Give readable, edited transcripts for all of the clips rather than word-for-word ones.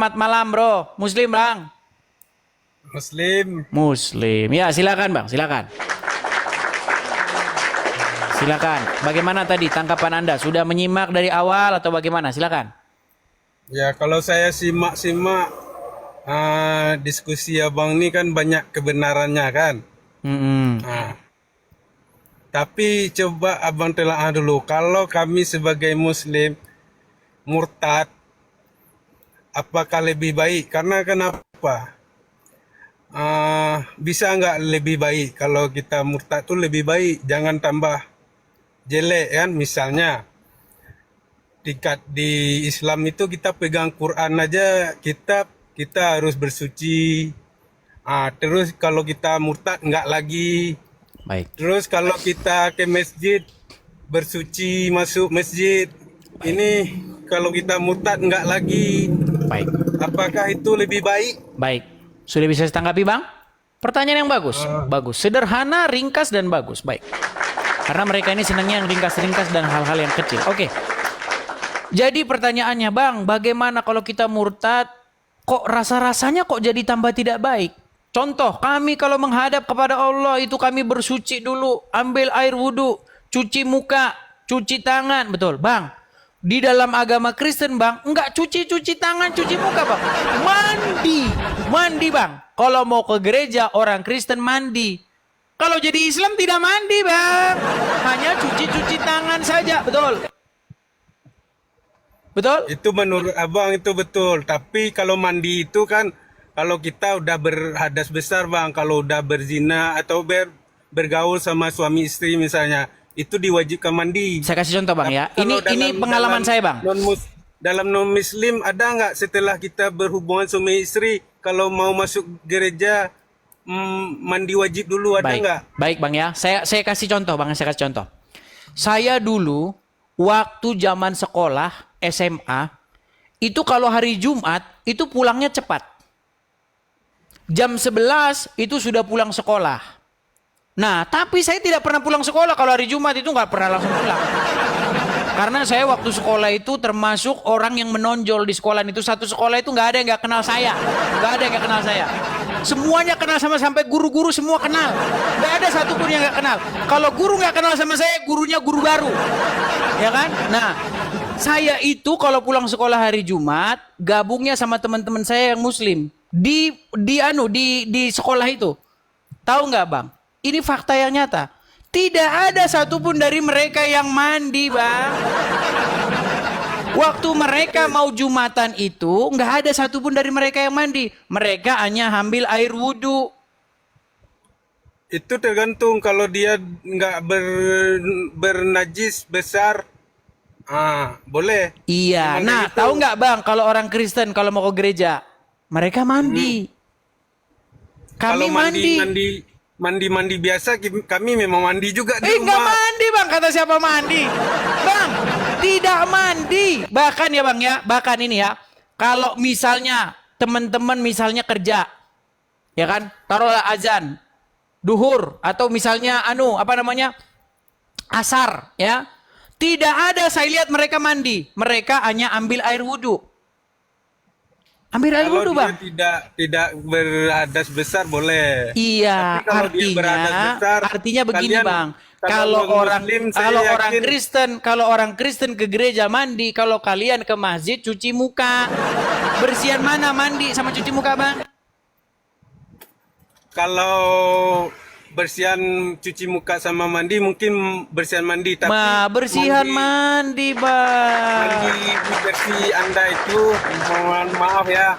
Selamat malam bro, Muslim bang. Muslim. Muslim, ya silakan bang, silakan. Silakan. Bagaimana tadi tanggapan anda? Sudah menyimak dari awal atau bagaimana? Silakan. Ya kalau saya simak-simak diskusi abang ini kan banyak kebenarannya kan. Mm-mm. Nah, tapi coba abang telaah dulu. Kalau kami sebagai Muslim murtad, apakah lebih baik? Karena kenapa? Bisa nggak lebih baik kalau kita murtad tuh lebih baik? Jangan tambah jelek kan? Misalnya di Islam itu kita pegang Quran aja, kita harus bersuci. Terus kalau kita murtad nggak lagi. Baik. Terus kalau kita ke masjid bersuci masuk masjid. Ini kalau kita murtad nggak lagi. Baik. Apakah itu lebih baik? Baik. Sudah bisa ditanggapi bang? Pertanyaan yang bagus. Bagus. Sederhana, ringkas, dan bagus. Baik. Karena mereka ini senangnya yang ringkas-ringkas dan hal-hal yang kecil. Oke. Jadi pertanyaannya bang, bagaimana kalau kita murtad? Kok rasa-rasanya kok jadi tambah tidak baik? Contoh, kami kalau menghadap kepada Allah itu kami bersuci dulu, ambil air wudhu, cuci muka, cuci tangan, betul bang. Di dalam agama Kristen bang, enggak cuci tangan, cuci muka bang, mandi bang. Kalau mau ke gereja orang Kristen mandi. Kalau jadi Islam tidak mandi bang, hanya cuci tangan saja, betul. Betul? Itu menurut abang itu betul. Tapi kalau mandi itu kan kalau kita udah berhadas besar bang, kalau udah berzina atau bergaul sama suami istri misalnya, itu diwajibkan mandi. Saya kasih contoh bang ya. Kalau Ini pengalaman saya bang. Dalam non Muslim ada nggak setelah kita berhubungan suami istri kalau mau masuk gereja mandi wajib dulu ada Baik, nggak? baik bang ya. Saya kasih contoh bang. Saya kasih contoh. Saya dulu waktu zaman sekolah SMA itu kalau hari Jumat itu pulangnya cepat. Jam 11 itu sudah pulang sekolah. Nah, tapi saya tidak pernah pulang sekolah kalau hari Jumat itu nggak pernah langsung pulang. Karena saya waktu sekolah itu termasuk orang yang menonjol di sekolah itu. Satu sekolah itu nggak ada yang nggak kenal saya. Nggak ada yang nggak kenal saya. Semuanya kenal sama sampai guru-guru semua kenal. Nggak ada satupun yang nggak kenal. Kalau guru nggak kenal sama saya, gurunya guru baru. Ya kan? Nah, saya itu kalau pulang sekolah hari Jumat, gabungnya sama teman-teman saya yang Muslim di sekolah itu. Tahu nggak bang? Ini fakta yang nyata. Tidak ada satupun dari mereka yang mandi bang. Waktu mereka mau Jumatan itu, nggak ada satupun dari mereka yang mandi. Mereka hanya ambil air wudhu. Itu tergantung kalau dia nggak bernajis besar, boleh. Iya. Memang Nah, gitu. tahu nggak bang, kalau orang Kristen kalau mau ke gereja, mereka mandi. Kami Kalau mandi biasa, kami memang mandi juga di Enggak rumah. mandi bang, kata siapa mandi? Bang, tidak mandi. Bahkan ya bang ya, bahkan ini ya. Kalau misalnya teman-teman misalnya kerja, ya kan, taruhlah azan, duhur, atau misalnya asar, ya. Tidak ada saya lihat mereka mandi. Mereka hanya ambil air wudhu. Ambil air Kalau wudhu dia bang. tidak berhadas besar boleh. Iya, Tapi kalau dia berhadas besar, artinya begini kalian- bang. kalau non-Muslim, saya yakin- Kalau orang Kristen ke gereja mandi, kalau kalian ke masjid cuci muka. Bersihan mana mandi sama cuci muka bang? Kalau bersihan cuci muka sama mandi mungkin bersihan mandi, tapi Bersihan mandi bang. mandi bersih Anda itu, mohon maaf ya,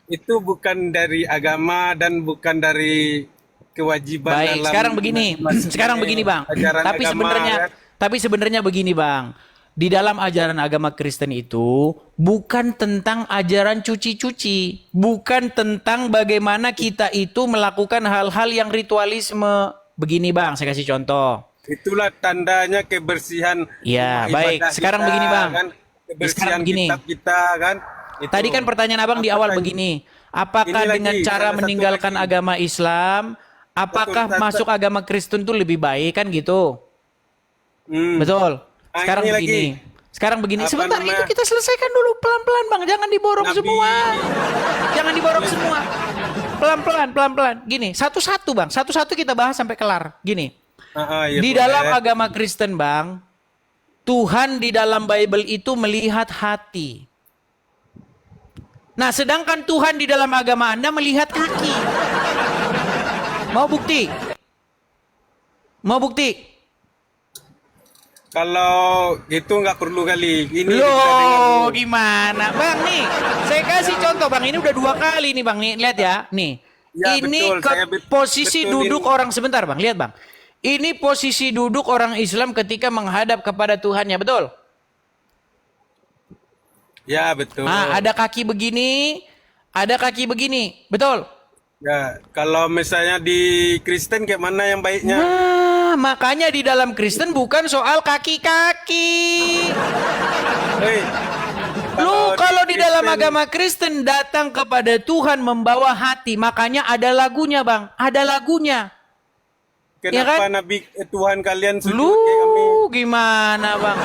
itu bukan dari agama dan bukan dari kewajiban. Baik, sekarang begini bang. ajaran agama, kan? Tapi sebenarnya begini bang. Di dalam ajaran agama Kristen itu bukan tentang ajaran cuci-cuci, bukan tentang bagaimana kita itu melakukan hal-hal yang ritualisme. Begini bang, saya kasih contoh. Itulah tandanya kebersihan. Ya, rumah baik. ibadah Sekarang kita, begini bang. Kan? Kebersihan Sekarang begini. kitab kita kan. Itu. Tadi kan pertanyaan abang di awal Apakah- begini. Apakah Ini dengan lagi, cara salah satu meninggalkan lagi. agama Islam, apakah Betul, masuk agama Kristen itu lebih baik kan gitu? Hmm. Betul. Ah, Sekarang ini begini. lagi. Sekarang begini, Apa sebentar namanya? itu kita selesaikan dulu pelan-pelan Bang, jangan diborong Nabi- semua. Jangan diborong semua. Pelan-pelan, pelan-pelan. Gini, satu-satu Bang, satu-satu kita bahas sampai kelar. Gini. Ya Di boleh. dalam agama Kristen Bang, Tuhan di dalam Bible itu melihat hati. Nah, sedangkan Tuhan di dalam agama Anda melihat kaki. Mau bukti? Mau bukti? Kalau gitu nggak perlu kali. Ini kita dengar Loh, dulu. gimana? Bang, nih, saya kasih contoh Bang. Ini udah 2 kali nih Bang. Nih, lihat ya. Nih, Ya, ini betul. Saya posisi betulin. duduk orang sebentar Bang. Lihat Bang. Ini posisi duduk orang Islam ketika menghadap kepada Tuhannya, betul? Ya betul. Ah, ada kaki begini, ada kaki begini, betul? Ya, kalau misalnya di Kristen kayak mana yang baiknya? Nah, makanya di dalam Kristen bukan soal kaki-kaki. Hei, Lu kalau di dalam Kristen- agama Kristen datang kepada Tuhan membawa hati, makanya ada lagunya Bang, ada lagunya. Ya Kenapa kan? Nabi Tuhan kalian sujud Lu kayak kami? gimana Bang?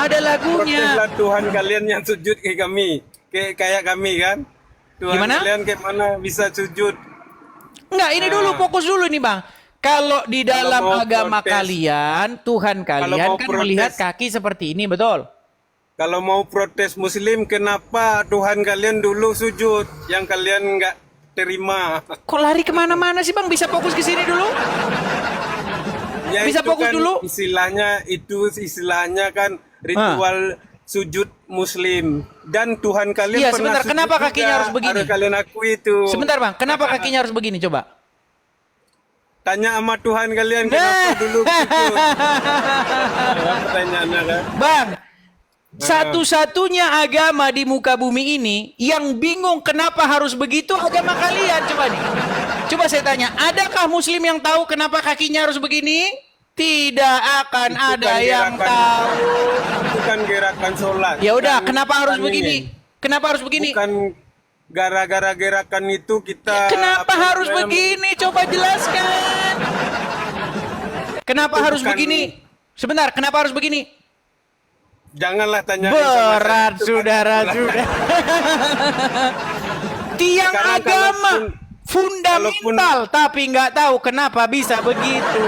Ada lagunya. Proteslah Tuhan kalian yang sujud kayak kami, kayak kami kan? Tuhan Gimana? kalian kayak mana bisa sujud? Enggak, ini dulu fokus dulu nih Bang. Kalau di dalam mau agama protes- kalian, Tuhan kalian mau kan protes- melihat kaki seperti ini, betul? Kalau mau protes Muslim, kenapa Tuhan kalian dulu sujud, yang kalian nggak terima? Kok lari kemana-mana sih Bang? Bisa fokus ke sini dulu? Ya, Bisa itu fokus kan dulu? Istilahnya kan ritual sujud Muslim, dan Tuhan kalian Iya, pernah sebentar. sujud Kenapa juga. kakinya harus begini? Harus kalian akui itu. Sebentar Bang, kenapa kakinya harus begini coba? Tanya sama Tuhan kalian kenapa dulu gitu. Pertanyaannya kan. Bang, satu-satunya agama di muka bumi ini yang bingung kenapa harus begitu agama kalian. Coba nih. Coba saya tanya, adakah muslim yang tahu kenapa kakinya harus begini? Tidak akan Itu ada kan yang gerakan- tahu. Itu kan gerakan sholat. Ya udah, Bukan- kenapa harus bukan begini? ini. Kenapa harus begini? Bukan gara-gara gerakan itu kita. Kenapa apa harus namanya, begini? Coba jelaskan. Kenapa Itu harus bukan- begini? Sebentar, kenapa harus begini? Janganlah tanya. Berat, saudara-saudara. Tiang Sekarang agama kalaupun- fundamental, tapi nggak tahu kenapa bisa begitu.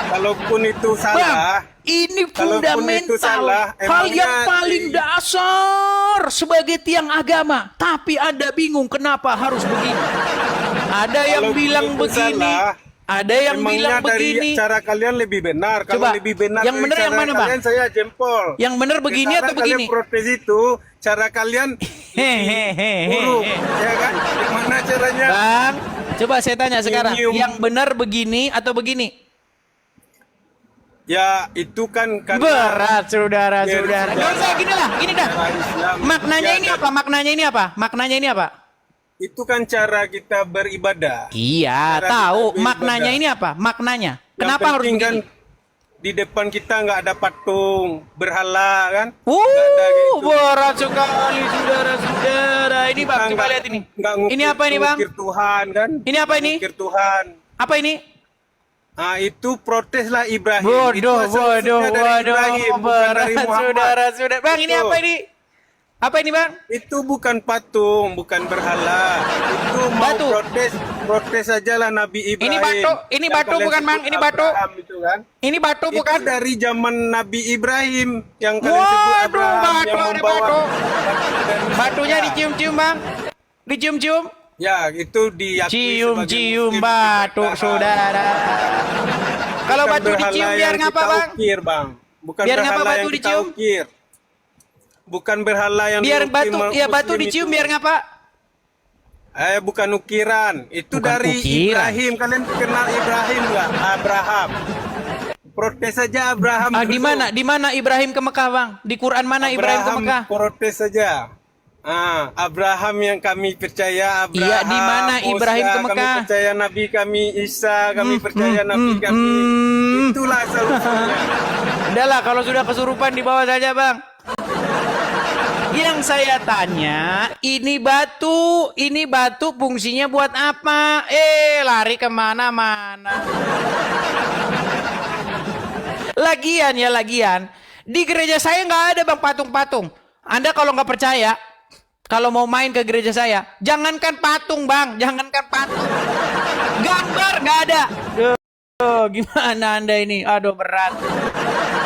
Kalaupun itu salah. Bang, ini Kalaupun itu fundamental, salah, hal yang emangnya paling dasar sebagai tiang agama. Tapi Anda bingung kenapa harus begini. Ada yang Kalaupun bilang itu begini, salah, ada yang emangnya bilang dari begini. cara kalian lebih benar. Kalau Coba, lebih benar yang dari benar yang cara mana, Bang? kalian, saya jempol. Yang benar begini Sekarang atau begini? Kalian protes itu, cara kalian buruk, ya kan? Gimana caranya? Bang, coba saya tanya sekarang, Nyium. yang benar begini atau begini? Ya itu kan karena Berat, saudara-saudara. Gak usah, gini lah, gini dah. cara Islam. Maknanya Ya, ini dan apa? Maknanya ini apa? Maknanya ini apa? Itu kan cara kita beribadah. Iya, Cara tahu. kita beribadah. Maknanya ini apa? Maknanya. Yang Kenapa harus penting begini? kan di depan kita nggak ada patung berhala kan? Nggak ada gitu. Berat sekali, saudara-saudara. Ini Bang, Kita coba nggak- lihat ini. nggak Ini apa ini, Bang? ngukir Tuhan kan? Ini apa ini? Ngukir Tuhan. Apa ini? Ah itu proteslah Ibrahim. Bodoh, Itu asal-usulnya dari Ibrahim, bukan berat, dari Muhammad. saudara-saudara. Bang, ini Itu. apa ini? Apa ini, Bang? Itu bukan patung, bukan berhala. Itu mau Batu. protes saja lah Nabi Ibrahim. Ini batu, ini Yang batu kalian bukan, Bang? sebut Ini batu. Abraham itu kan? Ini batu Itu bukan? dari zaman Nabi Ibrahim yang kalian sebut Waduh, Abraham batu, yang ada membawa batu. dari Batunya surga. dicium-cium, Bang. Dicium-cium. Ya, itu diakui sebagai Cium-cium Muslim batu, dikatakan. saudara. Kalau Bukan batu berhala dicium yang biar ngapa, kita Bang? ukir, Bang. Bukan Biar ngapa berhala batu yang kita dicium? ukir. Bukan berhala yang Biar diukir batu, ya batu Muslim dicium itu. biar ngapa? Bukan ukiran. Itu Bukan dari ukiran. Ibrahim. Kalian kenal Ibrahim nggak? Abraham. Protes saja Abraham. Ah, di dulu. mana? Di mana Ibrahim ke Mekah, Bang? Di Quran mana Ibrahim ke Mekah? Protes saja. Abraham yang kami percaya. Abraham, Iya, di mana Ibrahim ke Mekah? Kami percaya Nabi kami Isa. Kami percaya Nabi kami. Itulah asal-usulnya. Udahlah, kalau sudah kesurupan dibawa saja, Bang. Yang saya tanya, ini batu fungsinya buat apa? Lari kemana-mana. Lagian, Di gereja saya nggak ada bang patung-patung. Anda kalau nggak percaya, kalau mau main ke gereja saya, jangankan patung bang, jangankan patung, gambar nggak ada. Duh, gimana Anda ini? Aduh berat.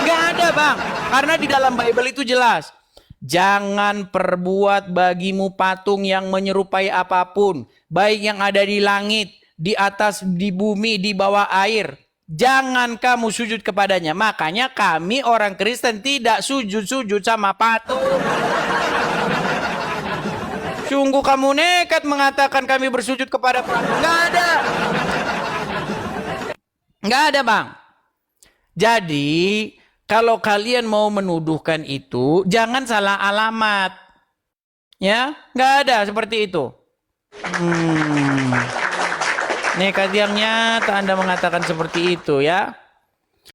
Nggak ada bang, karena di dalam Bible itu jelas. Jangan perbuat bagimu patung yang menyerupai apapun, baik yang ada di langit, di atas, di bumi, di bawah air. Jangan kamu sujud kepadanya. Makanya kami orang Kristen tidak sujud-sujud sama patung. Sungguh kamu nekat mengatakan kami bersujud kepada patung. Nggak ada. Nggak ada bang. Jadi kalau kalian mau menuduhkan itu, jangan salah alamat. Ya, nggak ada seperti itu. Nekat yang nyata Anda mengatakan seperti itu ya.